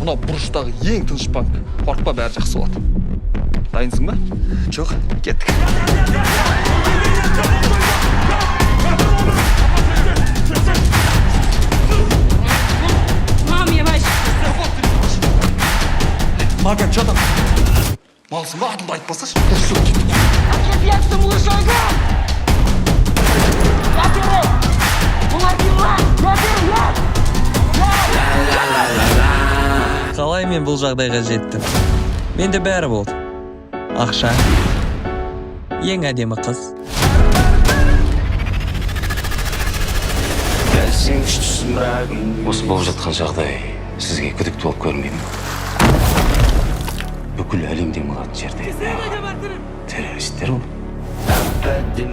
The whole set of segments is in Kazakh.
Мына бұрыштағы ең тыныш банк. Қорқпа, бәрі жақсы болады. Дайынсың ба? Жоқ, кеттік. Маган, что там? Малсың ба, атымды айтпасашы. Дұрыс кеттік. Отъебаться, мужика! Я беру! Қалай мен бұл жағдайға жеттім? Менде бәрі болды. Ақша, ең әдемі қыз. Осы болып жатқан жағдай сізге күдікті болып көрмеймін. Бүкіл әлемде мығатын жерде террористер ол.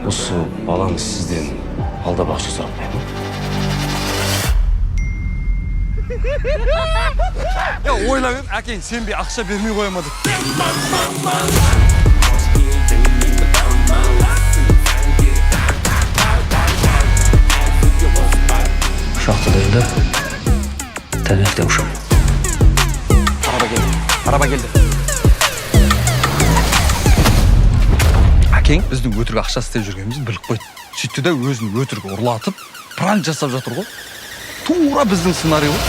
Осы балаңыз сізден алдап ақша сұраптай ма? Ya oyla ver, әкең сен бе ақша бермей қоймады. Ұшақты дайында, тәлікте ұшам. Арaba келді. Әкең біздің өтірік ақша істеп жүргенімізді біліп қойды. Сөйтті де өзін өтірік ұрлатып, пранк жасап жатыр ғой. Тура біздің сценарий ғой.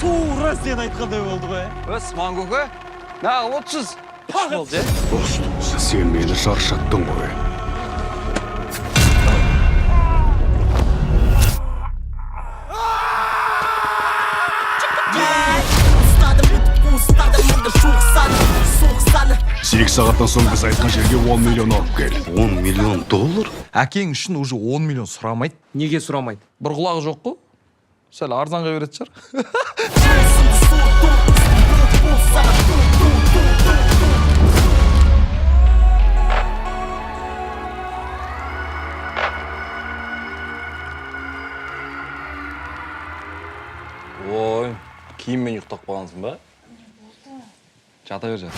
Тура сен айтқандай болды ғой. Өс, Маңгөке, нағып отсыз. Достым, сен мені шаршаттың ғой. Сегіз сағаттан соң біз айтқан жерге 10 миллион алып кел. 10 миллион доллар? Әкең үшін уже 10 миллион сұрамайды. Неге сұрамайды? Бір құлағы жоқ қой. Сәл арзанға береді шығар. Ой, киіммен ұйықтап қалғансың ба? Жата бер.